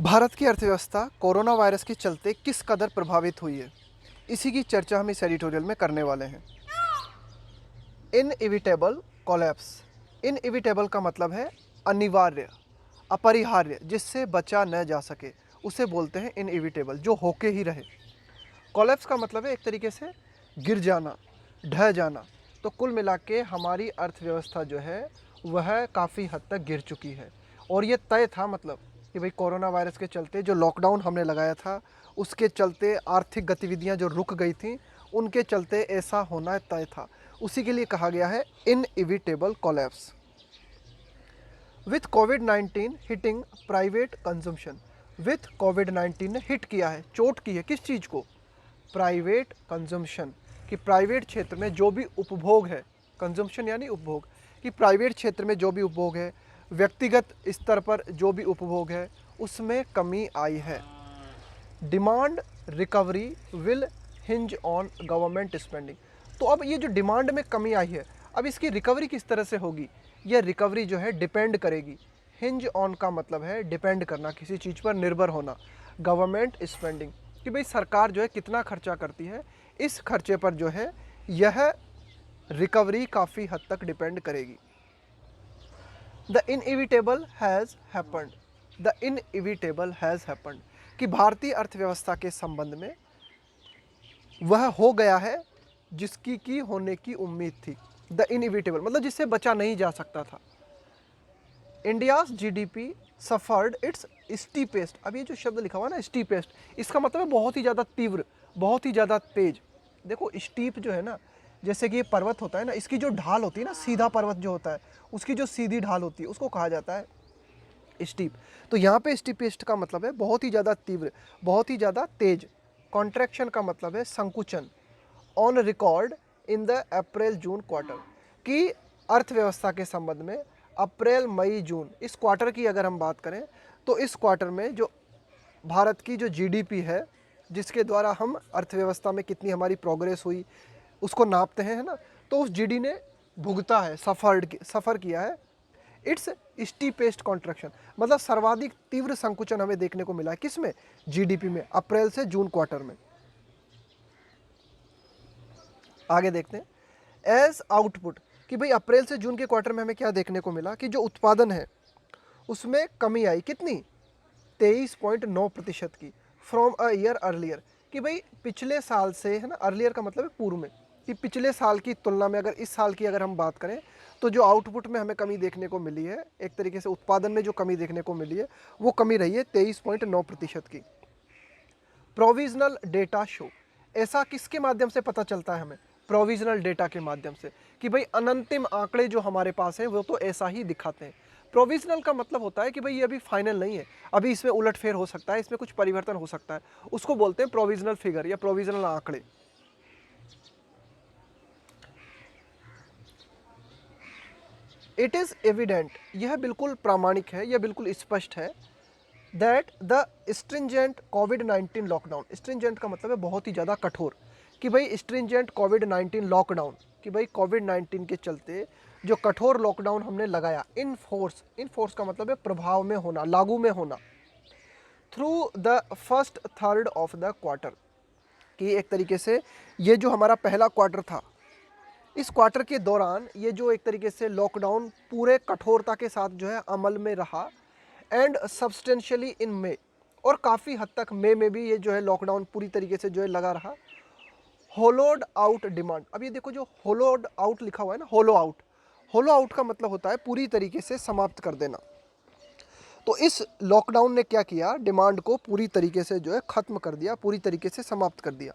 भारत की अर्थव्यवस्था corona virus के चलते किस कदर प्रभावित हुई है, इसी की चर्चा हम इस एडिटोरियल में करने वाले हैं। Inevitable collapse. इनएविटेबल का मतलब है अनिवार्य, अपरिहार्य, जिससे बचा न जा सके, उसे बोलते हैं इनएविटेबल, जो होके ही रहे। कोलैप्स का मतलब है एक तरीके से गिर जाना, ढह जाना। तो कुल मिला के हमारी अर्थव्यवस्था जो है वह काफ़ी हद तक गिर चुकी है। और ये तय था, मतलब कि भाई कोरोना वायरस के चलते जो लॉकडाउन हमने लगाया था, उसके चलते आर्थिक गतिविधियां जो रुक गई थी, उनके चलते ऐसा होना तय था। उसी के लिए कहा गया है inevitable collapse. With covid hitting private consumption. With कोविड-19 ने हिट किया है, चोट की है, किस चीज़ को? प्राइवेट कंजम्पशन, कि प्राइवेट क्षेत्र में जो भी उपभोग है, कंजम्पशन यानी उपभोग, कि प्राइवेट क्षेत्र में जो भी उपभोग है, व्यक्तिगत स्तर पर जो भी उपभोग है, उसमें कमी आई है। Demand recovery will hinge on government spending. तो अब ये जो डिमांड में कमी आई है, अब इसकी रिकवरी किस तरह से होगी? यह रिकवरी जो है डिपेंड करेगी। हिंज ऑन का मतलब है डिपेंड करना, किसी चीज़ पर निर्भर होना। गवर्नमेंट स्पेंडिंग, कि भाई सरकार जो है कितना खर्चा करती है, इस खर्चे पर जो है यह रिकवरी काफ़ी हद तक डिपेंड करेगी। The inevitable has happened. The inevitable has happened, कि भारतीय अर्थव्यवस्था के संबंध में वह हो गया है जिसकी की होने की उम्मीद थी। द इनएविटेबल मतलब जिससे बचा नहीं जा सकता था। India's GDP suffered it's steepest. अब ये जो शब्द लिखा हुआ है ना, स्टीपेस्ट, इसका मतलब है बहुत ही ज़्यादा तीव्र, बहुत ही ज़्यादा तेज। देखो स्टीप जो है ना, जैसे कि ये पर्वत होता है ना, इसकी जो ढाल होती है ना, सीधा पर्वत जो होता है, उसकी जो सीधी ढाल होती है उसको कहा जाता है स्टीप। तो यहाँ पे स्टीपेस्ट का मतलब है बहुत ही ज़्यादा तीव्र, बहुत ही ज़्यादा तेज। कॉन्ट्रैक्शन का मतलब है संकुचन। On record in the April June quarter, की अर्थव्यवस्था के संबंध में अप्रैल मई जून इस क्वार्टर की अगर हम बात करें, तो इस क्वार्टर में जो भारत की जो जीडीपी है, जिसके द्वारा हम अर्थव्यवस्था में कितनी हमारी प्रोग्रेस हुई उसको नापते हैं, है ना, तो उस जीडी ने भुगता है, सफ़र किया है इट्स स्टीपेस्ट कॉन्ट्रैक्शन, मतलब सर्वाधिक तीव्र संकुचन हमें देखने को मिला है। किस में? जीडीपी में, अप्रैल से जून क्वार्टर में। आगे देखते हैं एज आउटपुट, कि भाई अप्रैल से जून के क्वार्टर में हमें क्या देखने को मिला कि जो उत्पादन है उसमें कमी आई। कितनी? 23.9% की, फ्रॉम अ ईयर अर्लियर, कि भाई पिछले साल से, है ना, अर्लियर का मतलब है पूर्व में, कि पिछले साल की तुलना में अगर इस साल की अगर हम बात करें, तो जो आउटपुट में हमें कमी देखने को मिली है, एक तरीके से उत्पादन में जो कमी देखने को मिली है, वो कमी रही है 23.9% की। प्रोविजनल डेटा शो, ऐसा किसके माध्यम से पता चलता है हमें? प्रोविजनल डेटा के माध्यम से, कि भाई अनंतिम आंकड़े जो हमारे पास हैं वो तो ऐसा ही दिखाते हैं। प्रोविजनल का मतलब होता है कि भाई ये अभी फाइनल नहीं है, अभी इसमें उलटफेर हो सकता है, इसमें कुछ परिवर्तन हो सकता है, उसको बोलते हैं प्रोविजनल फिगर या प्रोविजनल आंकड़े। इट इज़ एविडेंट, यह बिल्कुल प्रामाणिक है, यह बिल्कुल स्पष्ट है, that the stringent covid lockdown, stringent का मतलब है बहुत ही ज़्यादा कठोर, कि भाई स्ट्रिंजेंट कोविड-19 लॉकडाउन, कि भाई कोविड-19 के चलते जो कठोर लॉकडाउन हमने लगाया, इन फोर्स का मतलब है प्रभाव में होना, लागू में होना, through the first third of the quarter, कि एक तरीके से ये जो हमारा पहला क्वार्टर था, इस क्वार्टर के दौरान ये जो एक तरीके से लॉकडाउन पूरे कठोरता के साथ जो है अमल में रहा, एंड सब्सटेंशियली इन मे, और काफ़ी हद तक मई में भी ये जो है लॉकडाउन पूरी तरीके से जो है लगा रहा। होलोड आउट डिमांड, अब ये देखो जो होलोड आउट लिखा हुआ है ना, होलो आउट का मतलब होता है पूरी तरीके से समाप्त कर देना। तो इस लॉकडाउन ने क्या किया? डिमांड को पूरी तरीके से जो है ख़त्म कर दिया, पूरी तरीके से समाप्त कर दिया।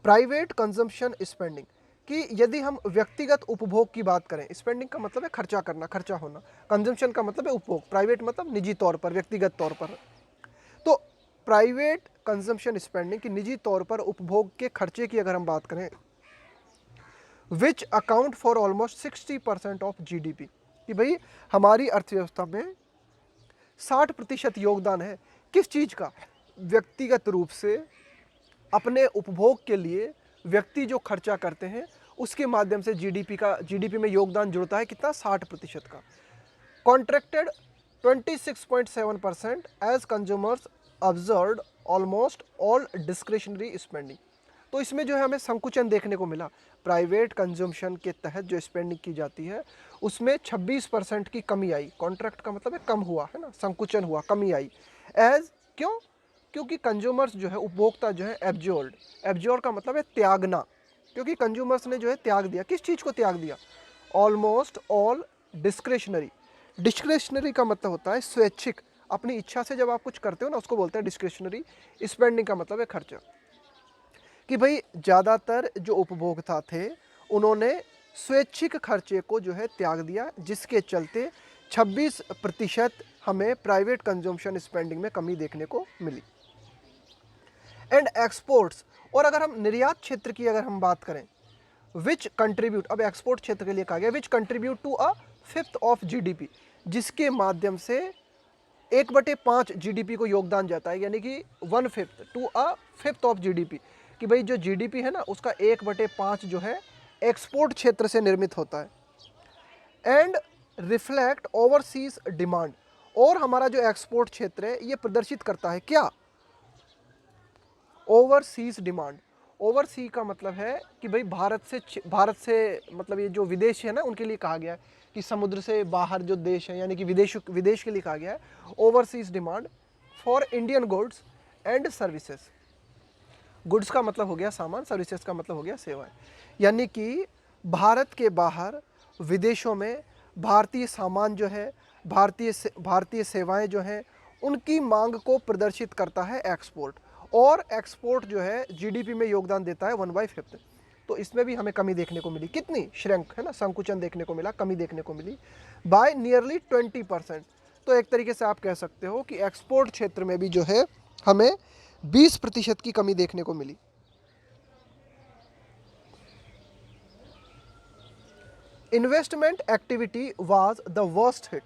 प्राइवेट कंजम्पशन स्पेंडिंग, कि यदि हम व्यक्तिगत उपभोग की बात करें, स्पेंडिंग का मतलब है खर्चा करना, खर्चा होना, कंजम्पशन का मतलब है उपभोग, प्राइवेट मतलब निजी तौर पर, व्यक्तिगत तौर पर। तो प्राइवेट कंजम्पशन स्पेंडिंग, की निजी तौर पर उपभोग के खर्चे की अगर हम बात करें, which account for almost 60% of GDP, कि भाई हमारी अर्थव्यवस्था में 60% योगदान है किस चीज़ का? व्यक्तिगत रूप से अपने उपभोग के लिए व्यक्ति जो खर्चा करते हैं उसके माध्यम से जीडीपी में योगदान जुड़ता है कितना? 60% का। Contracted 26.7% as consumers observed almost all discretionary spending. तो इसमें जो है हमें संकुचन देखने को मिला। प्राइवेट कंजम्पशन के तहत जो स्पेंडिंग की जाती है उसमें 26% की कमी आई। कॉन्ट्रैक्ट का मतलब है कम हुआ, है ना, संकुचन हुआ, कमी आई। एज क्यों? क्योंकि कंज्यूमर्स जो है, उपभोक्ता जो है, एब्जॉर्ड का मतलब है त्यागना, क्योंकि कंज्यूमर्स ने जो है त्याग दिया। किस चीज़ को त्याग दिया? Almost all discretionary. डिस्क्रिशनरी का मतलब होता है स्वैच्छिक, अपनी इच्छा से जब आप कुछ करते हो ना उसको बोलते हैं डिस्क्रिशनरी। स्पेंडिंग का मतलब है खर्चा। कि भाई ज़्यादातर जो उपभोक्ता थे उन्होंने स्वैच्छिक खर्चे को जो है त्याग दिया, जिसके चलते 26% हमें प्राइवेट कंजम्पशन स्पेंडिंग में कमी देखने को मिली। एंड एक्सपोर्ट्स, और अगर हम निर्यात क्षेत्र की अगर हम बात करें, विच कंट्रीब्यूट, अब एक्सपोर्ट क्षेत्र के लिए कहा गया which contribute to a fifth of GDP, जिसके माध्यम से 1/5 जीडीपी को योगदान जाता है, यानी कि 1/5 to a fifth of GDP. कि भाई जो जीडीपी है ना उसका 1/5 जो है एक्सपोर्ट क्षेत्र से निर्मित होता है। एंड रिफ्लेक्ट ओवरसीज डिमांड, और हमारा जो एक्सपोर्ट क्षेत्र है ये प्रदर्शित करता है क्या? Overseas demand. ओवरसी का मतलब है कि भाई भारत से मतलब ये जो विदेश है ना उनके लिए कहा गया है कि समुद्र से बाहर जो देश है, यानी कि विदेश के लिए कहा गया है overseas demand for Indian goods and services. Goods का मतलब हो गया सामान, सर्विसेज का मतलब हो गया सेवाएं। यानी कि भारत के बाहर विदेशों में भारतीय सामान जो है, भारतीय सेवाएं जो हैं, उनकी मांग को प्रदर्शित करता है एक्सपोर्ट। और एक्सपोर्ट जो है जीडीपी में योगदान देता है 1/5। तो इसमें भी हमें कमी देखने को मिली। कितनी? श्रंक, है ना, संकुचन देखने को मिला, कमी देखने को मिली बाय नियरली 20%। तो एक तरीके से आप कह सकते हो कि एक्सपोर्ट क्षेत्र में भी जो है हमें 20% की कमी देखने को मिली। Investment activity was the worst hit.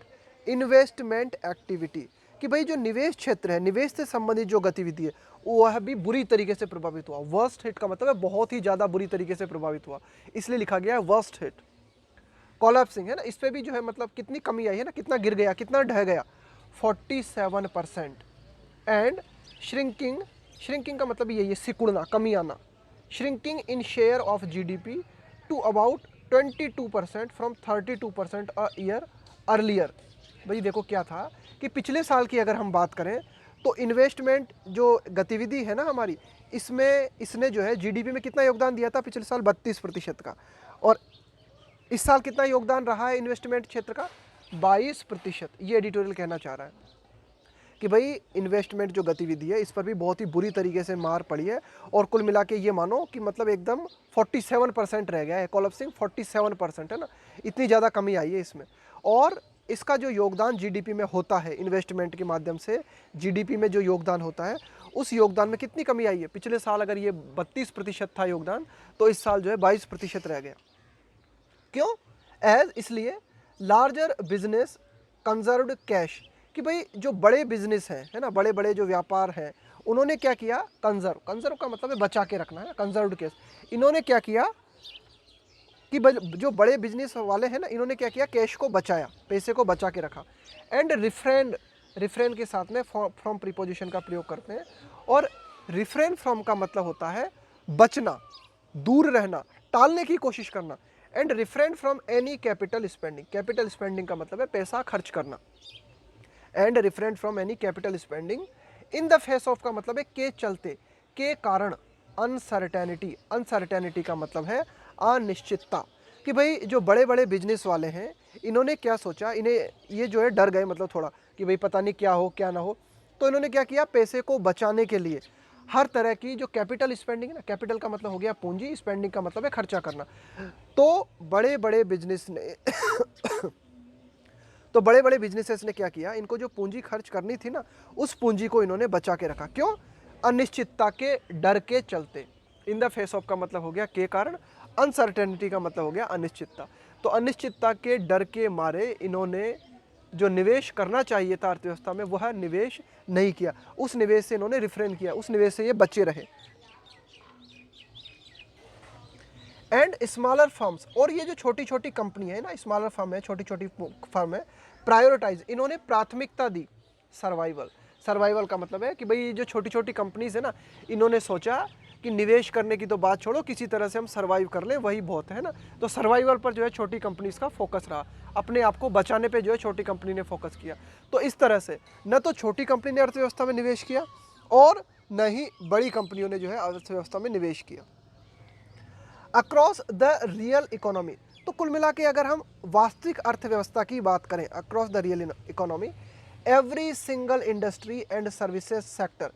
Investment activity, कि भाई जो निवेश क्षेत्र है, निवेश से संबंधित जो गतिविधि है वह भी बुरी तरीके से प्रभावित हुआ। वर्स्ट हिट का मतलब है बहुत ही ज़्यादा बुरी तरीके से प्रभावित हुआ, इसलिए लिखा गया है वर्स्ट हिट। कोलैप्सिंग, है ना, इस पे भी जो है मतलब कितनी कमी आई है ना, कितना गिर गया, कितना ढह गया, 47%। एंड श्रिंकिंग, श्रिंकिंग का मतलब ये सिकुड़ना, कमी आना। Shrinking in share of GDP to about 22% from 32% a year earlier. भाई देखो क्या था कि पिछले साल की अगर हम बात करें तो इन्वेस्टमेंट जो गतिविधि है ना हमारी, इसने जो है जीडीपी में कितना योगदान दिया था पिछले साल? 32% का। और इस साल कितना योगदान रहा है इन्वेस्टमेंट क्षेत्र का? 22%। ये एडिटोरियल कहना चाह रहा है कि भाई इन्वेस्टमेंट जो गतिविधि है इस पर भी बहुत ही बुरी तरीके से मार पड़ी है। और कुल मिला के ये मानो कि मतलब एकदम 47% रह गया है। कोलैप्सिंग 47% है ना, इतनी ज़्यादा कमी आई है इसमें। और इसका जो योगदान जीडीपी में होता है, इन्वेस्टमेंट के माध्यम से जीडीपी में जो योगदान होता है, उस योगदान में कितनी कमी आई है? पिछले साल अगर ये 32% था योगदान, तो इस साल जो है 22% रह गया। क्यों? एज इसलिए लार्जर बिजनेस कंजर्व्ड कैश, कि भाई जो बड़े बिजनेस हैं, है ना, बड़े बड़े जो व्यापार हैं, उन्होंने क्या किया? कंजर्व का मतलब है बचा के रखना, है कंजर्व्ड कैश। इन्होंने क्या किया कि जो बड़े बिजनेस वाले हैं ना, इन्होंने क्या किया? कैश को बचाया, पैसे को बचा के रखा। एंड रिफ्रेन के साथ में फ्रॉम प्रीपोजिशन का प्रयोग करते हैं। और रिफ्रेन फ्रॉम का मतलब होता है बचना, दूर रहना, टालने की कोशिश करना। And refrain from any capital spending, capital spending का मतलब है पैसा खर्च करना। And refrain from any capital spending in the face of का मतलब है के चलते, के कारण। अनसर्टेनिटी, अनसर्टेनिटी का मतलब है अनिश्चितता। कि भाई जो बड़े बड़े बिजनेस वाले हैं इन्होंने क्या सोचा, इन्हें ये जो है डर गए, मतलब थोड़ा कि भाई पता नहीं क्या हो क्या ना हो। तो इन्होंने क्या किया? पैसे को बचाने के लिए हर तरह की जो कैपिटल स्पेंडिंग है ना, कैपिटल का मतलब हो गया पूंजी, स्पेंडिंग का मतलब है खर्चा करना। तो बड़े बड़े बिजनेस ने तो बड़े बड़े बिजनेसेस ने क्या किया? इनको जो पूंजी खर्च करनी थी ना, उस पूंजी को इन्होंने बचा के रखा। क्यों? अनिश्चितता के डर के चलते। इन द फेस ऑफ का मतलब हो गया के कारण, अनसर्टेनिटी का मतलब हो गया अनिश्चितता। तो अनिश्चितता के डर के मारे इन्होंने जो निवेश करना चाहिए था अर्थव्यवस्था में वह निवेश नहीं किया, उस निवेश से इन्होंने रिफ्रेन किया, उस निवेश से ये बचे रहे। एंड स्मॉलर फर्म्स, और ये जो छोटी छोटी कंपनी है ना, स्मॉलर फर्म है, छोटी छोटी फर्म है, प्रायोरिटाइज, इन्होंने प्राथमिकता दी सर्वाइवल। सर्वाइवल का मतलब है कि भाई ये जो छोटी छोटी कंपनीज है ना, इन्होंने सोचा कि निवेश करने की तो बात छोड़ो, किसी तरह से हम सर्वाइव कर लें, वही बहुत है ना। तो सर्वाइवल पर जो है छोटी कंपनीज का फोकस रहा, अपने आप को बचाने पे जो है छोटी कंपनी ने फोकस किया। तो इस तरह से न तो छोटी कंपनी ने अर्थव्यवस्था में निवेश किया और न ही बड़ी कंपनियों ने जो है अर्थव्यवस्था में निवेश किया। अक्रॉस द रियल इकोनॉमी, तो कुल मिला के अगर हम वास्तविक अर्थव्यवस्था की बात करें, across the real economy, every single industry and services sector,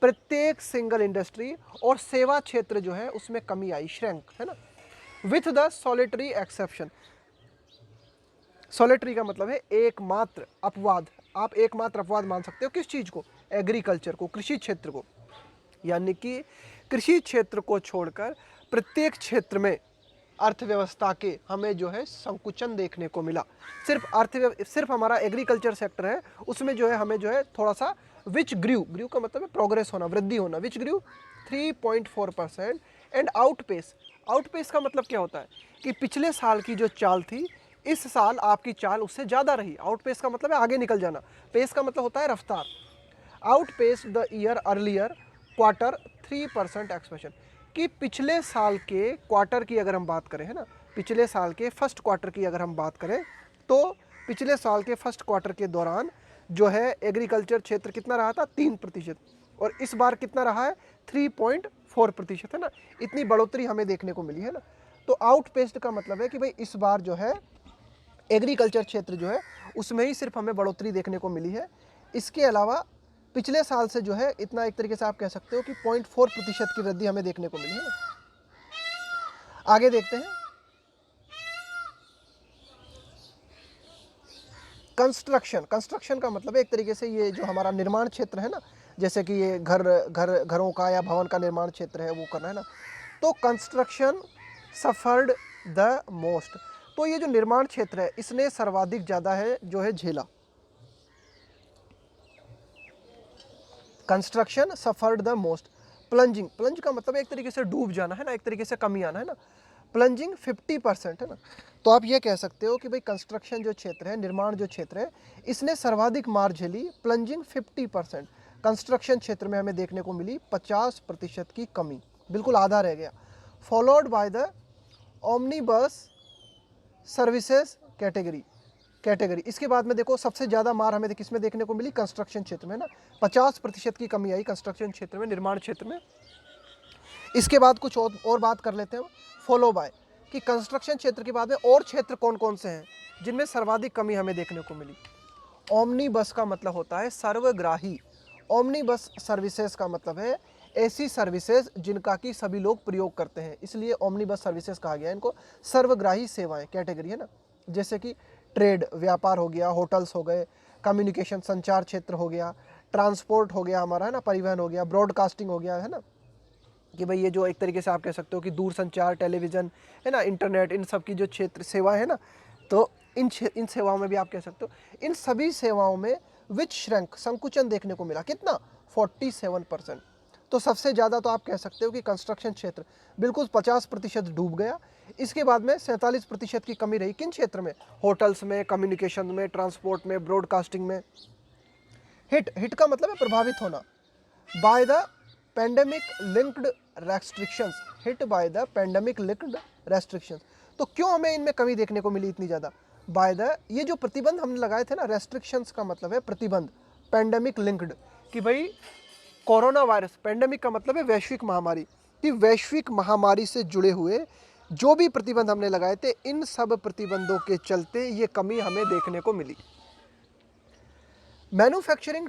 प्रत्येक सिंगल इंडस्ट्री और सेवा क्षेत्र जो है उसमें कमी आई, श्रैंक, है ना, with the solitary exception. Solitary का मतलब है एकमात्र अपवाद, आप एकमात्र अपवाद मान सकते हो किस चीज को, एग्रीकल्चर को, कृषि क्षेत्र को, यानी कि कृषि क्षेत्र को छोड़कर प्रत्येक क्षेत्र में अर्थव्यवस्था के हमें जो है संकुचन देखने को मिला। सिर्फ हमारा एग्रीकल्चर सेक्टर है, उसमें जो है हमें जो है थोड़ा सा विच ग्रू का मतलब है प्रोग्रेस होना, वृद्धि होना, विच ग्रू 3.4%। एंड आउटपेस का मतलब क्या होता है कि पिछले साल की जो चाल थी, इस साल आपकी चाल उससे ज़्यादा रही। आउटपेस का मतलब है आगे निकल जाना, पेस का मतलब होता है रफ्तार। Outpace the year earlier quarter 3% expansion, कि पिछले साल के क्वार्टर की अगर हम बात करें, है ना, पिछले साल के फर्स्ट क्वार्टर की अगर हम बात करें, तो पिछले साल के फर्स्ट क्वार्टर के दौरान जो है एग्रीकल्चर क्षेत्र कितना रहा था, 3%, और इस बार कितना रहा है, 3.4%, है ना। इतनी बढ़ोतरी हमें देखने को मिली है ना। तो आउटपेस्ड का मतलब है कि भाई इस बार जो है एग्रीकल्चर क्षेत्र जो है उसमें ही सिर्फ हमें बढ़ोतरी देखने को मिली है। इसके अलावा पिछले साल से जो है इतना, एक तरीके से आप कह सकते हो कि 0.4% की वृद्धि हमें देखने को मिली है ना। आगे देखते हैं, कंस्ट्रक्शन का मतलब है एक तरीके से ये जो हमारा निर्माण क्षेत्र है ना, जैसे कि ये घरों का या भवन का निर्माण क्षेत्र है वो करना है ना, तो कंस्ट्रक्शन सफर्ड द मोस्ट, तो ये जो निर्माण क्षेत्र है इसने सर्वाधिक ज़्यादा है जो है झेला। Construction suffered the most. Plunge का मतलब एक तरीके से डूब जाना है ना, एक तरीके से कमी आना है ना। प्लंजिंग 50% है ना। तो आप ये कह सकते हो कि भाई कंस्ट्रक्शन जो क्षेत्र है, निर्माण जो क्षेत्र है, इसने सर्वाधिक मार झेली। प्लंजिंग 50%, कंस्ट्रक्शन क्षेत्र में हमें देखने को मिली 50% की कमी, बिल्कुल आधा रह गया। Followed by the omnibus services category. इसके बाद में देखो सबसे ज़्यादा मार हमें किसमें देखने को मिली, कंस्ट्रक्शन क्षेत्र में ना, 50% की कमी आई कंस्ट्रक्शन क्षेत्र में, निर्माण क्षेत्र में। इसके बाद कुछ और बात कर लेते हैं, फॉलो बाय, कि कंस्ट्रक्शन क्षेत्र के बाद में और क्षेत्र कौन कौन से हैं जिनमें सर्वाधिक कमी हमें देखने को मिली। ओमनी बस का मतलब होता है सर्वग्राही। ओमनी बस सर्विसेज का मतलब है ऐसी सर्विसेज जिनका कि सभी लोग प्रयोग करते हैं, इसलिए ओमनी बस सर्विसेज कहा गया है इनको। सर्वग्राही सेवाएं कैटेगरी है ना, जैसे कि ट्रेड व्यापार हो गया, होटल्स हो गए, कम्युनिकेशन संचार क्षेत्र हो गया, ट्रांसपोर्ट हो गया हमारा, है ना, परिवहन हो गया, ब्रॉडकास्टिंग हो गया, है ना, कि भाई ये जो एक तरीके से आप कह सकते हो कि दूर संचार, टेलीविज़न, है ना, इंटरनेट, इन सब की जो क्षेत्र सेवाएं है ना, तो इन सेवाओं में भी आप कह सकते हो, इन सभी सेवाओं में विच श्रैंक संकुचन देखने को मिला, कितना, 47%। तो सबसे ज़्यादा तो आप कह सकते हो कि कंस्ट्रक्शन क्षेत्र बिल्कुल 50% डूब गया। इसके बाद में 47% की कमी रही किन क्षेत्र में, होटल्स में, कम्युनिकेशन में, ट्रांसपोर्ट में, ब्रॉडकास्टिंग में। हिट का मतलब है प्रभावित होना, by the pandemic linked restrictions, hit by the pandemic linked restrictions. तो क्यों हमें इनमें कमी देखने को मिली इतनी ज़्यादा, बाय द, ये जो प्रतिबंध हमने लगाए थे ना, रेस्ट्रिक्शंस का मतलब है प्रतिबंध, पेंडेमिक लिंक्ड, कि भाई कोरोना वायरस, पेंडेमिक का मतलब है वैश्विक महामारी, कि वैश्विक महामारी से जुड़े हुए जो भी प्रतिबंध हमने लगाए थे, इन सब प्रतिबंधों के चलते ये कमी हमें देखने को मिली। Manufacturing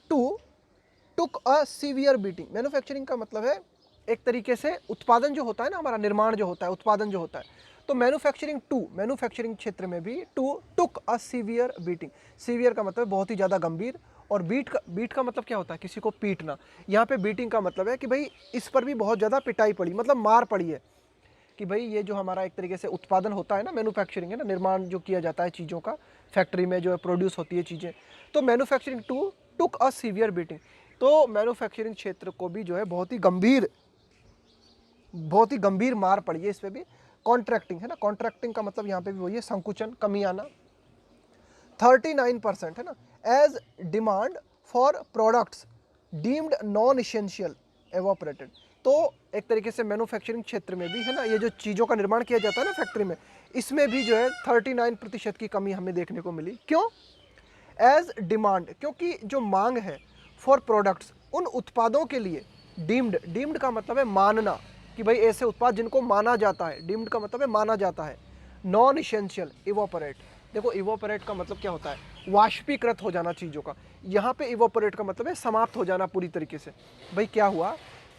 took a severe beating. Manufacturing का मतलब है एक तरीके से उत्पादन जो होता है ना, हमारा निर्माण जो होता है, उत्पादन जो होता है, तो मैन्युफैक्चरिंग क्षेत्र में भी टुक अ सीवियर बीटिंग। सीवियर का मतलब बहुत ही ज़्यादा गंभीर, और बीट का मतलब क्या होता है, किसी को पीटना। यहाँ पे बीटिंग का मतलब है कि भाई इस पर भी बहुत ज़्यादा पिटाई पड़ी, मतलब मार पड़ी है, कि भाई ये जो हमारा एक तरीके से उत्पादन होता है ना, मैन्युफैक्चरिंग है ना, निर्माण जो किया जाता है चीज़ों का, फैक्ट्री में जो है प्रोड्यूस होती है चीज़ें, तो manufacturing took a severe beating. तो मैन्युफैक्चरिंग क्षेत्र को भी जो है बहुत ही गंभीर मार पड़ी है इस पर भी। कॉन्ट्रैक्टिंग है ना, कॉन्ट्रैक्टिंग का मतलब यहाँ पे भी वही है, संकुचन, कमी आना। 39% है ना, as demand for products deemed non essential evaporated. तो एक तरीके से मैन्युफैक्चरिंग क्षेत्र में भी है ना, ये जो चीज़ों का निर्माण किया जाता है ना फैक्ट्री में, इसमें भी जो है 39% की कमी हमें देखने को मिली। क्यों? एज डिमांड, क्योंकि जो मांग है फॉर प्रोडक्ट्स, उन उत्पादों के लिए, डीम्ड, डीम्ड का मतलब है मानना, कि भाई ऐसे उत्पाद जिनको माना जाता है, डीम्ड का मतलब है माना जाता है, नॉन इसेंशियल इवोपरेट। देखो इवोपरेट का मतलब क्या होता है, वाष्पीकृत हो जाना चीज़ों का, यहाँ पे इवोपरेट का मतलब है समाप्त हो जाना पूरी तरीके से। भाई क्या हुआ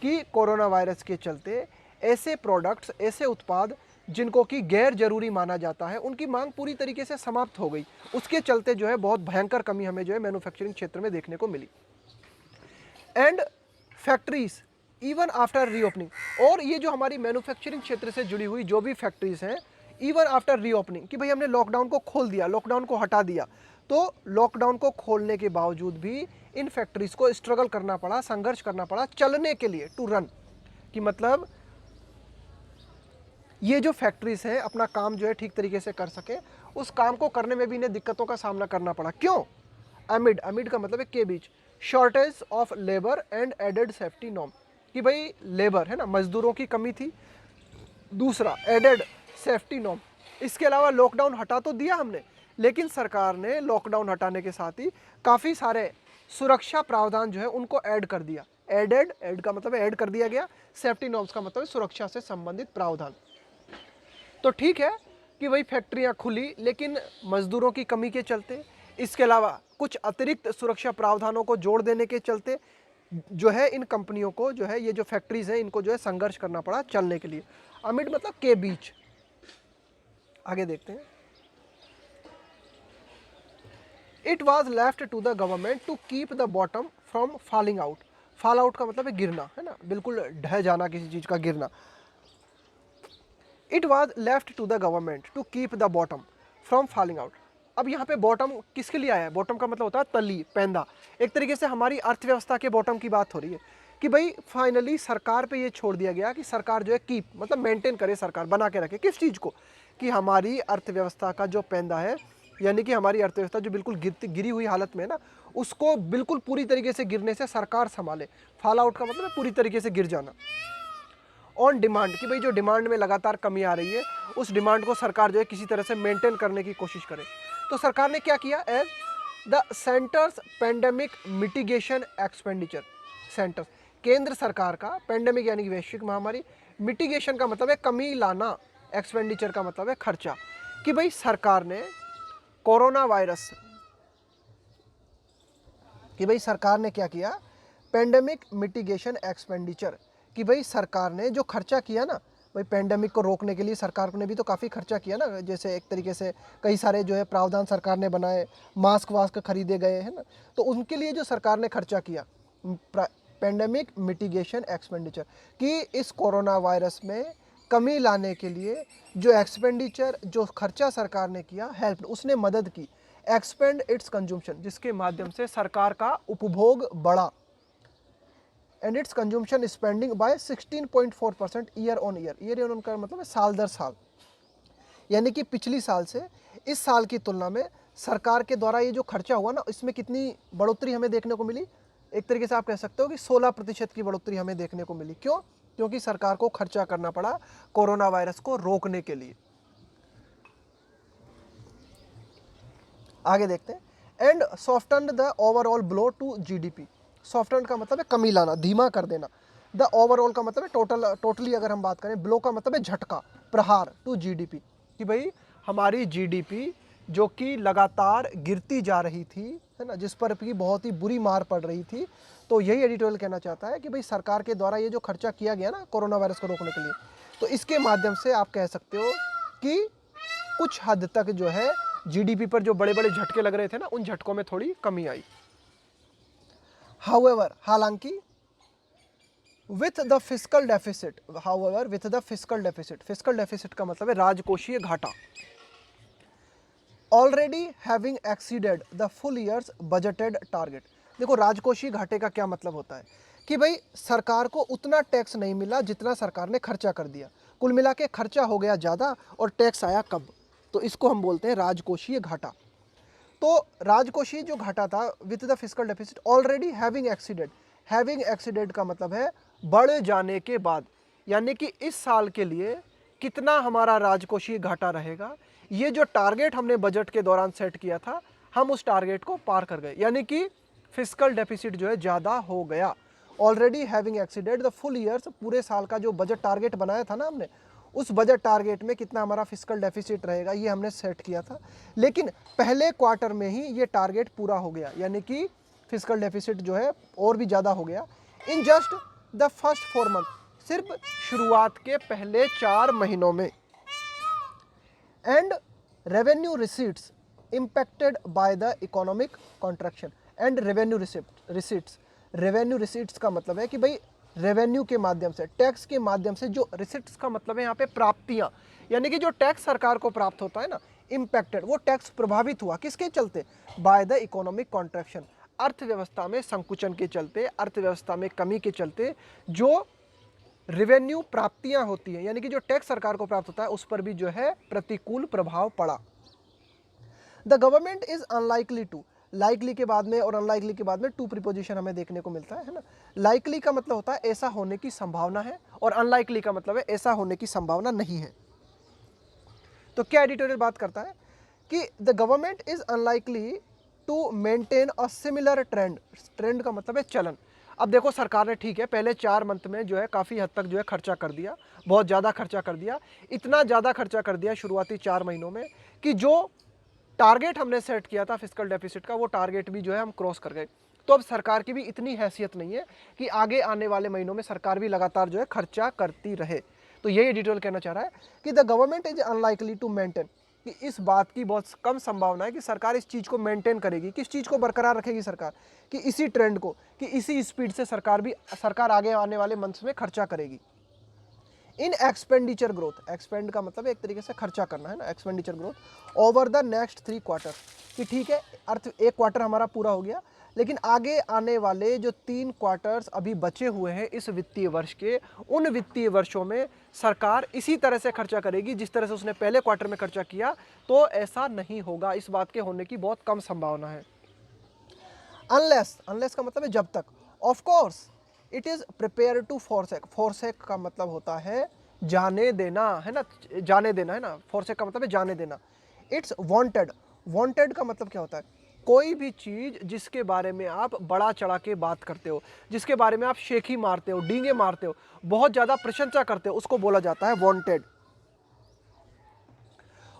कि कोरोना वायरस के चलते ऐसे प्रोडक्ट्स, ऐसे उत्पाद जिनको कि गैर जरूरी माना जाता है, उनकी मांग पूरी तरीके से समाप्त हो गई। उसके चलते जो है बहुत भयंकर कमी हमें जो है मैन्युफैक्चरिंग क्षेत्र में देखने को मिली। And factories even after reopening, और ये जो हमारी मैन्युफैक्चरिंग क्षेत्र से जुड़ी हुई जो भी फैक्ट्रीज हैं, इवन आफ्टर रीओपनिंग, कि भाई हमने लॉकडाउन को खोल दिया, लॉकडाउन को हटा दिया, तो लॉकडाउन को खोलने के बावजूद भी इन फैक्ट्रीज को स्ट्रगल करना पड़ा, संघर्ष करना पड़ा चलने के लिए, टू रन, कि मतलब ये जो फैक्ट्रीज हैं अपना काम जो है ठीक तरीके से कर सके, उस काम को करने में भी इन्हें दिक्कतों का सामना करना पड़ा। क्यों? अमिड, अमिड का मतलब है के बीच, shortage of labour and added safety norm, कि भाई लेबर है ना, मजदूरों की कमी थी, दूसरा एडेड सेफ्टी नॉर्म। इसके अलावा लॉकडाउन हटा तो दिया हमने, लेकिन सरकार ने लॉकडाउन हटाने के साथ ही काफ़ी सारे सुरक्षा प्रावधान जो है उनको ऐड कर दिया। एडेड, ऐड का मतलब है ऐड कर दिया गया, सेफ्टी नॉर्म्स का मतलब है सुरक्षा से संबंधित प्रावधान। तो ठीक है कि वही फैक्ट्रियां खुली, लेकिन मजदूरों की कमी के चलते, इसके अलावा कुछ अतिरिक्त सुरक्षा प्रावधानों को जोड़ देने के चलते जो है इन कंपनियों को जो है, ये जो फैक्ट्रीज हैं, इनको जो है संघर्ष करना पड़ा चलने के लिए। अमिड मतलब के बीच। आगे देखते हैं। It was left to the government to keep the bottom from falling out. Fall out का मतलब है गिरना, है ना, बिल्कुल ढह जाना, किसी चीज का गिरना। It was left to the government to keep the bottom from falling out. अब यहाँ पे बॉटम किसके लिए आया है? बॉटम का मतलब होता है तली, पैंदा। एक तरीके से हमारी अर्थव्यवस्था के बॉटम की बात हो रही है, कि भाई फाइनली सरकार पे ये छोड़ दिया गया कि सरकार जो है कीप मतलब मेंटेन करे, सरकार बना के रखे किस चीज़ को, कि हमारी अर्थव्यवस्था का जो पैंदा है, यानी कि हमारी अर्थव्यवस्था जो बिल्कुल गिरी हुई हालत में है ना, उसको बिल्कुल पूरी तरीके से गिरने से सरकार संभाले। फॉल आउट का मतलब है पूरी तरीके से गिर जाना। ऑन डिमांड, कि भाई जो डिमांड में लगातार कमी आ रही है, उस डिमांड को सरकार जो है किसी तरह से मेंटेन करने की कोशिश करे। तो सरकार ने क्या किया? As the centre's pandemic mitigation expenditure, centre's केंद्र सरकार का, पेंडेमिक यानी कि वैश्विक महामारी, मिटिगेशन का मतलब है कमी लाना, एक्सपेंडिचर का मतलब है खर्चा, कि भाई सरकार ने कोरोना वायरस, कि भाई सरकार ने क्या किया? पेंडेमिक मिटिगेशन एक्सपेंडिचर, कि भाई सरकार ने जो खर्चा किया ना, भाई पेंडेमिक को रोकने के लिए सरकार ने भी तो काफ़ी खर्चा किया ना, जैसे एक तरीके से कई सारे जो है प्रावधान सरकार ने बनाए, मास्क वास्क खरीदे गए हैं ना, तो उनके लिए जो सरकार ने खर्चा किया, पेंडेमिक मिटिगेशन एक्सपेंडिचर, कि इस कोरोना वायरस में कमी लाने के लिए जो एक्सपेंडिचर, जो खर्चा सरकार ने किया, हेल्प, उसने मदद की। एक्सपेंड इट्स कंज्यूमशन, जिसके माध्यम से सरकार का उपभोग बढ़ा, and its consumption spending by 16.4% year on year. Year on का मतलब है साल दर साल, यानी कि पिछली साल से इस साल की तुलना में सरकार के द्वारा ये जो खर्चा हुआ ना, इसमें कितनी बढ़ोतरी हमें देखने को मिली? एक तरीके से आप कह सकते हो कि 16% की बढ़ोतरी हमें देखने को मिली। क्यों? क्योंकि सरकार को खर्चा करना पड़ा कोरोना वायरस को रोकने के लिए। आगे देखते हैं। And soften the overall blow to GDP. Soften का मतलब है कमी लाना, धीमा कर देना। द ओवरऑल का मतलब है टोटली अगर हम बात करें, ब्लो का मतलब है झटका, प्रहार, टू जीडीपी, कि भाई हमारी जीडीपी जो कि लगातार गिरती जा रही थी, है ना, जिस पर भी बहुत ही बुरी मार पड़ रही थी। तो यही एडिटोरियल कहना चाहता है कि भाई सरकार के द्वारा ये जो खर्चा किया गया ना कोरोना वायरस को रोकने के लिए, तो इसके माध्यम से आप कह सकते हो कि कुछ हद तक जो है जीडीपी पर जो बड़े बड़े झटके लग रहे थे ना, उन झटकों में थोड़ी कमी आई। हाउएवर, हालांकि, with the fiscal deficit, however with the fiscal deficit, fiscal deficit का मतलब है राजकोषीय घाटा, already having exceeded the full years budgeted target. देखो राजकोषीय घाटे का क्या मतलब होता है, कि भाई सरकार को उतना टैक्स नहीं मिला जितना सरकार ने खर्चा कर दिया। कुल मिला के खर्चा हो गया ज़्यादा और टैक्स आया कब, तो इसको हम बोलते हैं राजकोषीय घाटा। तो राजकोषीय जो घाटा था with the fiscal deficit already having exceeded का मतलब है बढ़ जाने के बाद, यानी कि इस साल के लिए कितना हमारा राजकोषीय घाटा रहेगा, ये जो टारगेट हमने बजट के दौरान सेट किया था हम उस टारगेट को पार कर गए, यानी कि फिस्कल डेफिसिट जो है ज़्यादा हो गया। Already having exceeded the full years, पूरे साल का जो बजट टारगेट बनाया था ना हमने, उस बजट टारगेट में कितना हमारा फिस्कल डेफिसिट रहेगा ये हमने सेट किया था, लेकिन पहले क्वार्टर में ही ये टारगेट पूरा हो गया, यानी कि फिस्कल डेफिसिट जो है और भी ज़्यादा हो गया in just the first 4 month, सिर्फ शुरुआत के पहले 4 महीनों में। And revenue receipts impacted by the economic contraction and revenue receipts का मतलब है कि भाई रेवेन्यू के माध्यम से, टैक्स के माध्यम से, जो रिसिट्स का मतलब है यहाँ पे प्राप्तियाँ, यानी कि जो टैक्स सरकार को प्राप्त होता है ना, इम्पैक्टेड, वो टैक्स प्रभावित हुआ किसके चलते, बाय द इकोनॉमिक कॉन्ट्रैक्शन, अर्थव्यवस्था में संकुचन के चलते, अर्थव्यवस्था में कमी के चलते जो रेवेन्यू प्राप्तियाँ होती हैं, यानी कि जो टैक्स सरकार को प्राप्त होता है उस पर भी जो है प्रतिकूल प्रभाव पड़ा। The government is unlikely to, likely के बाद में और अनलाइकली के बाद में टू प्रीपोजिशन हमें देखने को मिलता है ना। लाइकली का मतलब होता है ऐसा होने की संभावना है और अनलाइकली का मतलब है ऐसा होने की संभावना नहीं है। तो क्या एडिटोरियल बात करता है कि the government is unlikely to maintain a similar trend, trend का मतलब है चलन। अब देखो सरकार ने ठीक है पहले 4 मंथ में जो है काफ़ी हद तक जो है खर्चा कर दिया, बहुत ज़्यादा खर्चा कर दिया, इतना ज़्यादा खर्चा कर दिया शुरुआती 4 महीनों में कि जो टारगेट हमने सेट किया था फिस्कल डेफिसिट का वो टारगेट भी जो है हम क्रॉस कर गए। तो अब सरकार की भी इतनी हैसियत नहीं है कि आगे आने वाले महीनों में सरकार भी लगातार जो है खर्चा करती रहे। तो यही एडिटोरियल कहना चाह रहा है कि the government is unlikely to maintain, कि इस बात की बहुत कम संभावना है कि सरकार इस चीज़ को मेंटेन करेगी, किस चीज़ को बरकरार रखेगी सरकार, कि इसी ट्रेंड को, कि इसी स्पीड से सरकार आगे आने वाले मंथ्स में खर्चा करेगी। इन एक्सपेंडिचर ग्रोथ, एक्सपेंड का मतलब एक तरीके से खर्चा करना है ना, expenditure growth over the next 3 quarter, कि ठीक है अर्थ एक क्वार्टर हमारा पूरा हो गया, लेकिन आगे आने वाले जो 3 क्वार्टर्स अभी बचे हुए हैं इस वित्तीय वर्ष के, उन वित्तीय वर्षों में सरकार इसी तरह से खर्चा करेगी जिस तरह से उसने पहले क्वार्टर में खर्चा किया, तो ऐसा नहीं होगा, इस बात के होने की बहुत कम संभावना है। अनलेस का मतलब है जब तक, of course it is prepare to forsake का मतलब होता है जाने देना, है ना, जाने देना है ना, फॉरसेक का मतलब है जाने देना। इट्स वांटेड का मतलब क्या होता है, कोई भी चीज जिसके बारे में आप बड़ा चढ़ा के बात करते हो, जिसके बारे में आप शेखी मारते हो, डींगे मारते हो, बहुत ज्यादा प्रशंसा करते हो, उसको बोला जाता है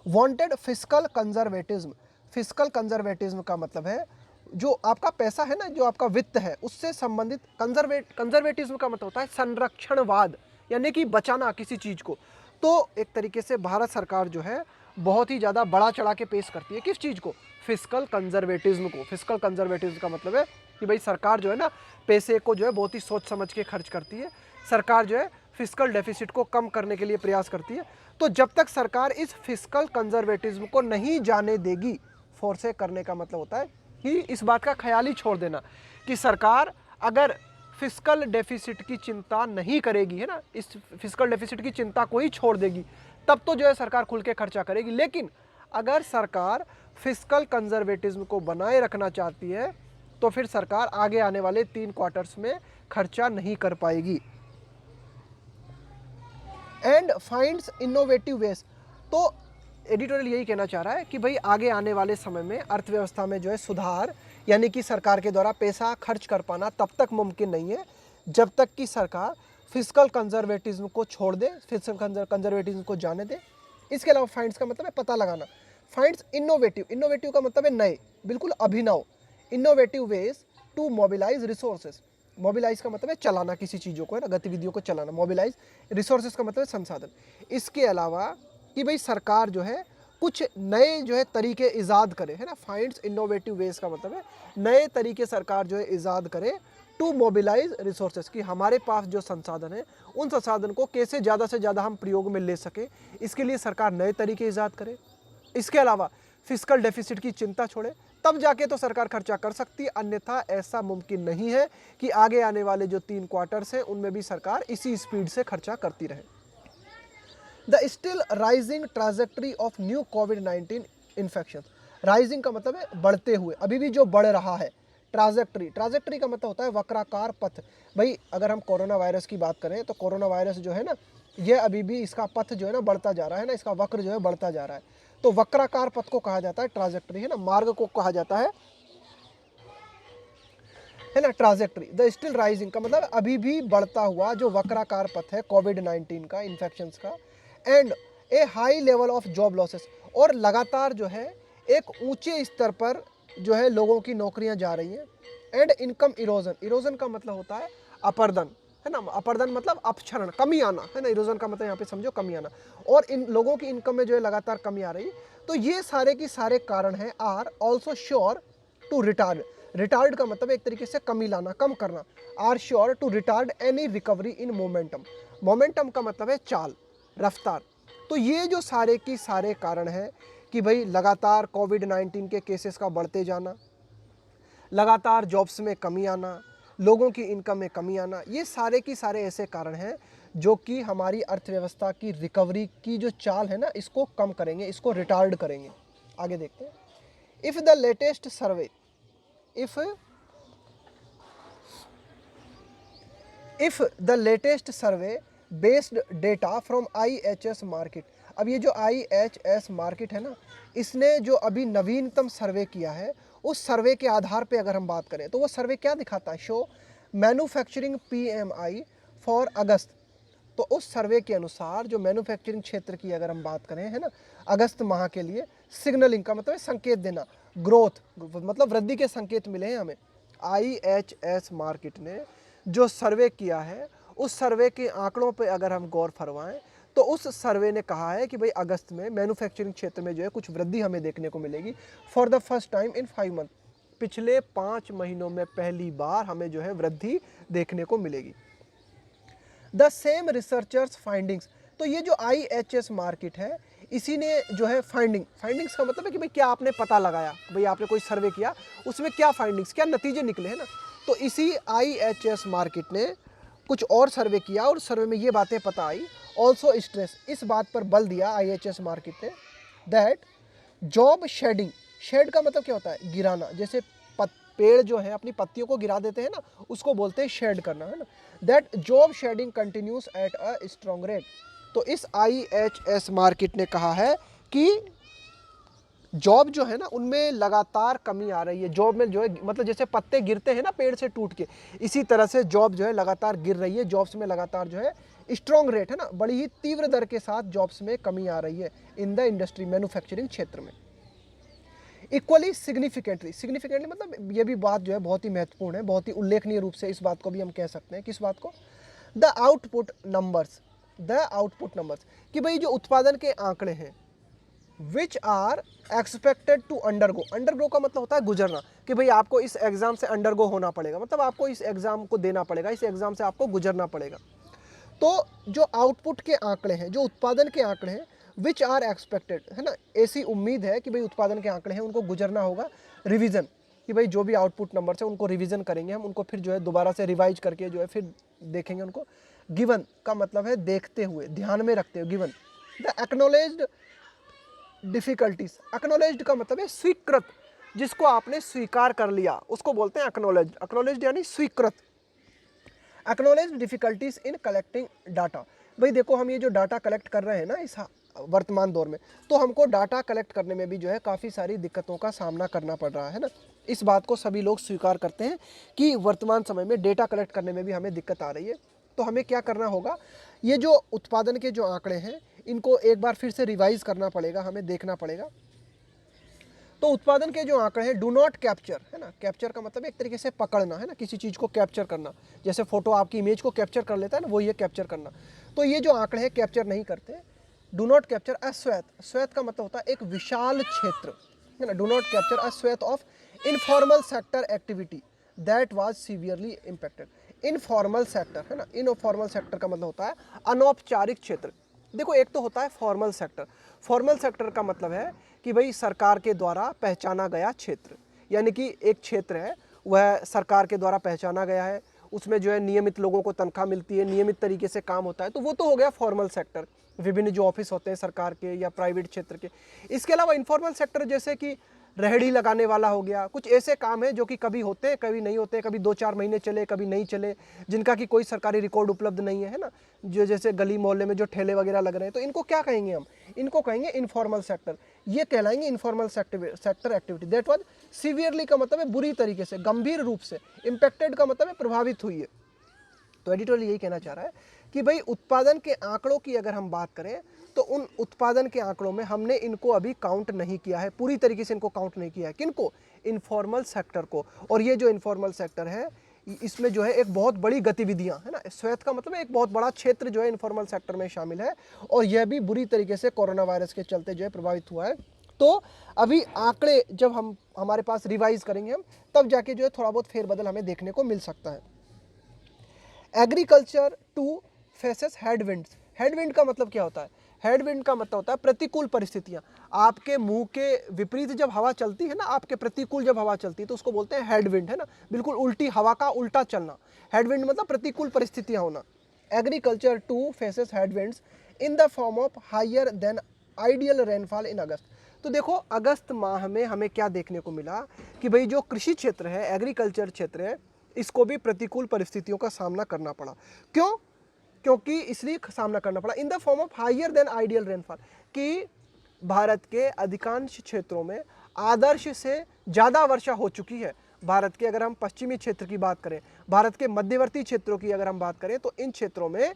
वांटेड फिस्कल कंजर्वेटिज्म का मतलब है जो आपका पैसा है ना, जो आपका वित्त है उससे संबंधित, कंजर्वेटिज्म का मतलब होता है संरक्षणवाद, यानी कि बचाना किसी चीज़ को। तो एक तरीके से भारत सरकार जो है बहुत ही ज़्यादा बड़ा चढ़ा के पेश करती है किस चीज़ को, फिस्कल कंजर्वेटिज्म को। फिस्कल कंजर्वेटिज्म का मतलब है कि भाई सरकार जो है ना पैसे को जो है बहुत ही सोच समझ के खर्च करती है, सरकार जो है फिस्कल डेफिसिट को कम करने के लिए प्रयास करती है। तो जब तक सरकार इस फिस्कल कंजर्वेटिज्म को नहीं जाने देगी, फोर्से करने का मतलब होता है कि इस बात का ख्याल ही छोड़ देना कि सरकार अगर फिस्कल डेफिसिट की चिंता नहीं करेगी, है ना, इस फिस्कल डेफिसिट की चिंता को ही छोड़ देगी, तब तो जो है सरकार खुल के खर्चा करेगी। लेकिन अगर सरकार फिस्कल कंजर्वेटिज्म को बनाए रखना चाहती है तो फिर सरकार आगे आने वाले 3 क्वार्टर्स में खर्चा नहीं कर पाएगी। एंड फाइंड्स इनोवेटिव वेज, तो एडिटोरियल यही कहना चाह रहा है कि भाई आगे आने वाले समय में अर्थव्यवस्था में जो है सुधार, यानी कि सरकार के द्वारा पैसा खर्च कर पाना तब तक मुमकिन नहीं है जब तक कि सरकार फिस्कल कंजर्वेटिज्म को छोड़ दे, फिस्कल कंजर्वेटिज्म को जाने दे। इसके अलावा फाइंड्स का मतलब है पता लगाना, फाइंड्स इनोवेटिव का मतलब है नए, बिल्कुल अभिनव, innovative ways to mobilize resources. Mobilize का मतलब है चलाना किसी चीज़ों को, है ना, गतिविधियों को चलाना। मोबिलाइज, रिसोर्सेज का मतलब है संसाधन। इसके अलावा कि भाई सरकार जो है कुछ नए जो है तरीके ईजाद करे, है ना, फाइंड्स इनोवेटिव वेज का मतलब है नए तरीके सरकार जो है ईजाद करे टू मोबिलाइज रिसोर्सेज, कि हमारे पास जो संसाधन है उन संसाधन को कैसे ज़्यादा से ज़्यादा हम प्रयोग में ले सके, इसके लिए सरकार नए तरीके ईजाद करे। इसके अलावा फिस्कल डेफिसिट की चिंता छोड़े, तब जाके तो सरकार खर्चा कर सकती है, अन्यथा ऐसा मुमकिन नहीं है कि आगे आने वाले जो 3 क्वार्टर्स हैं उनमें भी सरकार इसी स्पीड से खर्चा करती रहे। The still rising trajectory of new covid infection. Rising का मतलब है बढ़ते हुए, अभी भी जो बढ़ रहा है। ट्राजेक्टरी, ट्राजेक्टरी का मतलब होता है वक्राकार पथ। भाई अगर हम कोरोना वायरस की बात करें तो कोरोना वायरस जो है ना, ये अभी भी इसका पथ जो है ना बढ़ता जा रहा है ना, इसका वक्र जो है बढ़ता जा रहा है। तो वक्राकार पथ को कहा जाता है ट्राजेक्टरी, है ना, मार्ग को कहा जाता है ना ट्राजेक्टरी। द स्टिल राइजिंग का मतलब अभी भी बढ़ता हुआ जो वक्राकार पथ है कोविड-19 का, इन्फेक्शंस का। And A high level of job losses, और लगातार जो है एक ऊंचे स्तर पर जो है लोगों की नौकरियां जा रही हैं। एंड इनकम इरोजन, इरोजन का मतलब होता है अपर्दन, है ना, अपर्दन मतलब अपक्षरण, कमी आना, है ना, इरोजन का मतलब यहाँ पे समझो कमी आना। और इन लोगों की इनकम में जो है लगातार कमी आ रही है। तो ये सारे की सारे कारण हैं are also sure to retard. Retard का मतलब एक तरीके से कमी लाना, कम करना। Are sure to retard any recovery in momentum. Momentum का मतलब है चाल, रफ्तार। तो ये जो सारे की सारे कारण हैं कि भाई लगातार कोविड-19 के केसेस का बढ़ते जाना, लगातार जॉब्स में कमी आना, लोगों की इनकम में कमी आना, ये सारे की सारे ऐसे कारण हैं जो कि हमारी अर्थव्यवस्था की रिकवरी की जो चाल है ना, इसको कम करेंगे, इसको रिटार्ड करेंगे। आगे देखते हैं। If the latest survey, if the latest survey based data from IHS market। अब ये जो IHS मार्केट है ना, इसने जो अभी नवीनतम सर्वे किया है, उस सर्वे के आधार पे अगर हम बात करें तो वो सर्वे क्या दिखाता है, शो मैन्युफैक्चरिंग PMI फॉर अगस्त। तो उस सर्वे के अनुसार जो मैन्युफैक्चरिंग क्षेत्र की अगर हम बात करें, है ना, अगस्त माह के लिए सिग्नलिंग का मतलब है संकेत देना, ग्रोथ मतलब वृद्धि के संकेत मिले हैं हमें। IHS मार्केट ने जो सर्वे किया है, उस सर्वे के आंकड़ों पे अगर हम गौर फरमाएं तो उस सर्वे ने कहा है कि भाई अगस्त में मैन्युफैक्चरिंग क्षेत्र में जो है कुछ वृद्धि हमें देखने को मिलेगी for the first time in 5 month. पिछले 5 महीनों में पहली बार हमें जो है वृद्धि देखने को मिलेगी। द सेम रिसर्चर्स फाइंडिंग्स, तो ये जो IHS मार्केट है, इसी ने जो है फाइंडिंग्स का मतलब है कि भाई क्या आपने पता लगाया, भाई आपने कोई सर्वे किया, उसमें क्या फाइंडिंग्स, क्या नतीजे निकले, है ना। तो इसी IHS मार्केट ने कुछ और सर्वे किया और सर्वे में ये बातें पता आई। ऑल्सो स्ट्रेस, इस बात पर बल दिया IHS मार्केट ने दैट जॉब शेडिंग, शेड का मतलब क्या होता है, गिराना, जैसे पेड़ जो है अपनी पत्तियों को गिरा देते हैं ना, उसको बोलते हैं शेड करना, है ना। That job shedding continues at a strong rate. तो इस IHS मार्केट ने कहा है कि जॉब जो है ना, उनमें लगातार कमी आ रही है। जॉब में जो है मतलब जैसे पत्ते गिरते हैं ना पेड़ से टूट के, इसी तरह से जॉब जो है लगातार गिर रही है। जॉब्स में लगातार जो है स्ट्रॉन्ग रेट, है ना, बड़ी ही तीव्र दर के साथ जॉब्स में कमी आ रही है इन द इंडस्ट्री, मैन्युफैक्चरिंग क्षेत्र में। इक्वली सिग्निफिकेंटली मतलब ये भी बात जो है बहुत ही महत्वपूर्ण है, बहुत ही उल्लेखनीय रूप से इस बात को भी हम कह सकते हैं। किस बात को, द आउटपुट नंबर्स, कि भाई जो उत्पादन के आंकड़े हैं which are expected to undergo का मतलब होता है गुजरना, कि भाई आपको इस एग्जाम से अंडरगो होना पड़ेगा, मतलब आपको इस एग्जाम को देना पड़ेगा, इस एग्जाम से आपको गुजरना पड़ेगा। तो जो आउटपुट के आंकड़े हैं, जो उत्पादन के आंकड़े हैं, विच आर एक्सपेक्टेड, है ना, ऐसी उम्मीद है कि भाई उत्पादन के आंकड़े हैं उनको गुजरना होगा रिवीजन, कि भाई जो भी आउटपुट नंबर है उनको रिवीजन करेंगे हम, उनको फिर जो है दोबारा से रिवाइज करके जो है फिर देखेंगे उनको। गिवन का मतलब है देखते हुए, ध्यान में रखते हुए, गिवन द एक्नोलेज्ड डिफिकल्टीज। एक्नोलेज्ड का मतलब है स्वीकृत, जिसको आपने स्वीकार कर लिया उसको बोलते हैं एक्नोलेज्ड। एक्नोलेज्ड यानी स्वीकृत। एक्नोलेज्ड डिफिकल्टीज इन कलेक्टिंग डाटा, भाई देखो हम ये जो डाटा कलेक्ट कर रहे हैं ना इस वर्तमान दौर में, तो हमको डाटा कलेक्ट करने में भी जो है काफ़ी सारी दिक्कतों का सामना करना पड़ रहा है ना। इस बात को सभी लोग स्वीकार करते हैं कि वर्तमान समय में डेटा कलेक्ट करने में भी हमें दिक्कत आ रही है। तो हमें क्या करना होगा, ये जो उत्पादन के जो आंकड़े हैं इनको एक बार फिर से रिवाइज करना पड़ेगा, हमें देखना पड़ेगा। तो उत्पादन के जो आंकड़े हैं डू नॉट कैप्चर, है ना, कैप्चर का मतलब एक तरीके से पकड़ना, है ना, किसी चीज़ को कैप्चर करना, जैसे फोटो आपकी इमेज को कैप्चर कर लेता है ना, वो ये कैप्चर करना। तो ये जो आंकड़े हैं कैप्चर नहीं करते, do not capture a swathe, swathe का मतलब होता है एक विशाल क्षेत्र, है ना, do not capture a swathe of informal sector activity that was severely impacted. Informal sector, है ना, इनफॉर्मल सेक्टर का मतलब होता है अनौपचारिक क्षेत्र। देखो एक तो होता है फॉर्मल सेक्टर, फॉर्मल सेक्टर का मतलब है कि भाई सरकार के द्वारा पहचाना गया क्षेत्र, यानी कि एक क्षेत्र है वह सरकार के द्वारा पहचाना गया है, उसमें जो है नियमित लोगों को तनख्वाह मिलती है, नियमित तरीके से काम होता है, तो वो तो हो गया फॉर्मल सेक्टर, विभिन्न जो ऑफिस होते हैं सरकार के या प्राइवेट क्षेत्र के। इसके अलावा इनफॉर्मल सेक्टर जैसे कि रेहड़ी लगाने वाला हो गया, कुछ ऐसे काम है जो कि कभी होते हैं कभी नहीं होते, कभी 2-4 महीने चले कभी नहीं चले, जिनका कि कोई सरकारी रिकॉर्ड उपलब्ध नहीं है ना, जो जैसे गली मोहल्ले में जो ठेले वगैरह लग रहे हैं, तो इनको क्या कहेंगे हम, इनको कहेंगे इनफॉर्मल सेक्टर, ये कहलाएंगे informal sector activity. That was severely का मतलब है बुरी तरीके से, गंभीर रूप से, इम्पैक्टेड का मतलब है प्रभावित हुई है। तो एडिटोरियल यही कहना चाह रहा है कि भाई उत्पादन के आंकड़ों की अगर हम बात करें तो उन उत्पादन के आंकड़ों में हमने इनको अभी काउंट नहीं किया है, पूरी तरीके से इनको काउंट नहीं किया है। किनको? इनफॉर्मल सेक्टर को। और ये जो इनफॉर्मल सेक्टर है इसमें जो है एक बहुत बड़ी गतिविधियां है ना, स्वायत्त का मतलब एक बहुत बड़ा क्षेत्र जो है इनफॉर्मल सेक्टर में शामिल है, और यह भी बुरी तरीके से कोरोना वायरस के चलते जो है प्रभावित हुआ है। तो अभी आंकड़े जब हम हमारे पास रिवाइज करेंगे हम, तब जाके जो है थोड़ा बहुत फेरबदल हमें देखने को मिल सकता है। Agriculture to faces headwinds. Headwind का मतलब क्या होता है? हेडविंड का मतलब होता है प्रतिकूल परिस्थितियां। आपके मुंह के विपरीत जब हवा चलती है ना, आपके प्रतिकूल जब हवा चलती है तो उसको बोलते हैं हेडविंड, है ना, बिल्कुल उल्टी हवा का उल्टा चलना। हेडविंड मतलब प्रतिकूल परिस्थितियां होना। Agriculture to faces headwinds in the form of higher than ideal rainfall in August. तो देखो अगस्त माह में हमें क्या देखने को मिला कि भाई जो कृषि क्षेत्र है, एग्रीकल्चर क्षेत्र है, इसको भी प्रतिकूल परिस्थितियों का सामना करना पड़ा। क्यों? क्योंकि इसलिए सामना करना पड़ा in the form of higher than ideal rainfall, कि भारत के अधिकांश क्षेत्रों में आदर्श से ज़्यादा वर्षा हो चुकी है। भारत के अगर हम पश्चिमी क्षेत्र की बात करें, भारत के मध्यवर्ती क्षेत्रों की अगर हम बात करें, तो इन क्षेत्रों में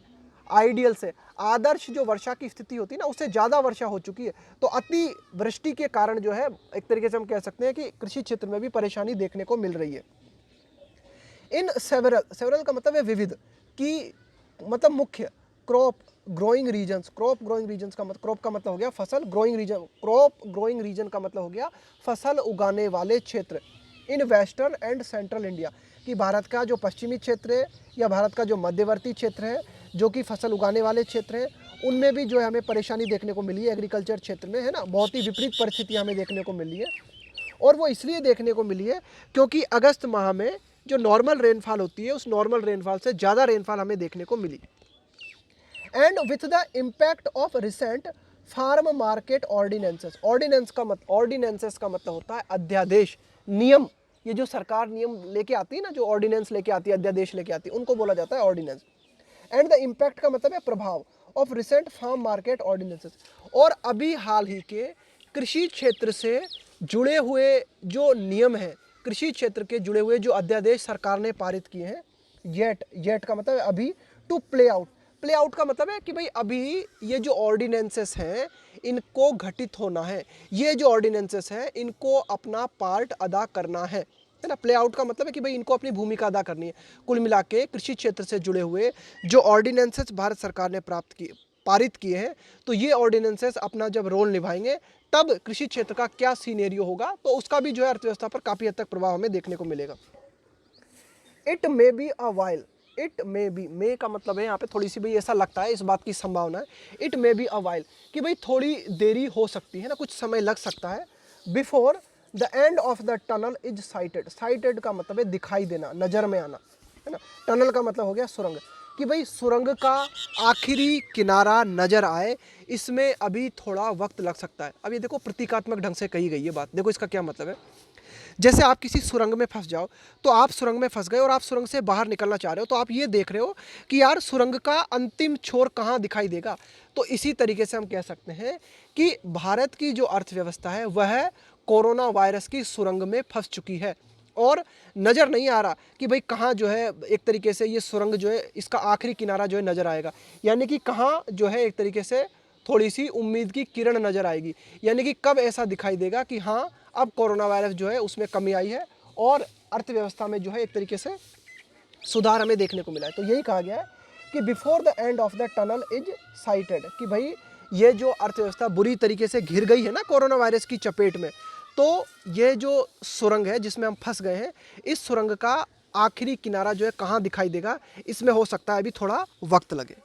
आइडियल से, आदर्श जो वर्षा की स्थिति होती है ना, उससे ज़्यादा वर्षा हो चुकी है। तो अति वृष्टि के कारण जो है एक तरीके से हम कह सकते हैं कि कृषि क्षेत्र में भी परेशानी देखने को मिल रही है। इन सेवरल का मतलब है विविध, की मतलब मुख्य, crop growing regions. Crop growing regions का मतलब, क्रॉप का मतलब हो गया फसल, growing region, crop growing region का मतलब हो गया फसल उगाने वाले क्षेत्र। In western and central India, कि भारत का जो पश्चिमी क्षेत्र है या भारत का जो मध्यवर्ती क्षेत्र है जो कि फसल उगाने वाले क्षेत्र है, उनमें भी जो है हमें परेशानी देखने को मिली है एग्रीकल्चर क्षेत्र में, है ना, बहुत ही विपरीत परिस्थितियाँ हमें देखने को मिली है। और वो इसलिए देखने को मिली है क्योंकि अगस्त माह में जो नॉर्मल रेनफॉल होती है, उस नॉर्मल रेनफॉल से ज़्यादा रेनफॉल हमें देखने को मिली। And with the impact of recent farm market ordinances. Ordinances का मतलब होता है अध्यादेश, नियम। ये जो सरकार नियम लेके आती है ना, जो ऑर्डिनेंस लेके आती है, अध्यादेश लेके आती है, उनको बोला जाता है ऑर्डिनेंस। एंड द इम्पैक्ट का मतलब है प्रभाव of recent farm market ordinances. और अभी हाल ही के कृषि क्षेत्र से जुड़े हुए जो नियम हैं, कृषि क्षेत्र के जुड़े हुए जो अध्यादेश सरकार ने पारित किए हैं, येट का मतलब है अभी, to play out. Play out का मतलब है कि भाई अभी ये जो ऑर्डिनेंसेस हैं इनको घटित होना है, ये जो ऑर्डिनेंसेस हैं इनको अपना पार्ट अदा करना है ना। प्ले आउट का मतलब है कि भाई इनको अपनी भूमिका अदा करनी है। कुल मिला के कृषि क्षेत्र से जुड़े हुए जो ऑर्डिनेंसेस भारत सरकार ने पारित किए हैं, तो ये ऑर्डिनेंसेस अपना जब रोल निभाएंगे तब कृषि क्षेत्र का क्या सीनेरियो होगा, तो उसका भी जो है अर्थव्यवस्था पर काफ़ी हद तक प्रभाव हमें देखने को मिलेगा। It may be a while, it may be, may का मतलब है यहाँ पे थोड़ी सी, भाई ऐसा लगता है, इस बात की संभावना है, it may be a while, कि भाई थोड़ी देरी हो सकती है ना, कुछ समय लग सकता है। Before the end of the tunnel is sighted. Sighted का मतलब है दिखाई देना, नज़र में आना, है ना। टनल का मतलब हो गया सुरंग, कि भाई सुरंग का आखिरी किनारा नज़र आए, इसमें अभी थोड़ा वक्त लग सकता है। अब ये देखो प्रतीकात्मक ढंग से कही गई ये बात, देखो इसका क्या मतलब है। जैसे आप किसी सुरंग में फंस जाओ, तो आप सुरंग में फंस गए और आप सुरंग से बाहर निकलना चाह रहे हो, तो आप ये देख रहे हो कि यार सुरंग का अंतिम छोर कहाँ दिखाई देगा। तो इसी तरीके से हम कह सकते हैं कि भारत की जो अर्थव्यवस्था है वह कोरोना वायरस की सुरंग में फंस चुकी है, और नज़र नहीं आ रहा कि भाई कहाँ जो है एक तरीके से ये सुरंग जो है इसका आखिरी किनारा जो है नज़र आएगा, यानी कि कहाँ जो है एक तरीके से थोड़ी सी उम्मीद की किरण नज़र आएगी, यानी कि कब ऐसा दिखाई देगा कि हाँ अब कोरोना वायरस जो है उसमें कमी आई है और अर्थव्यवस्था में जो है एक तरीके से सुधार हमें देखने को मिला है। तो यही कहा गया है कि before the end of the tunnel is sighted, कि भाई ये जो अर्थव्यवस्था बुरी तरीके से घिर गई है ना कोरोना वायरस की चपेट में, तो ये जो सुरंग है जिसमें हम फंस गए हैं, इस सुरंग का आखिरी किनारा जो है कहाँ दिखाई देगा, इसमें हो सकता है अभी थोड़ा वक्त लगे।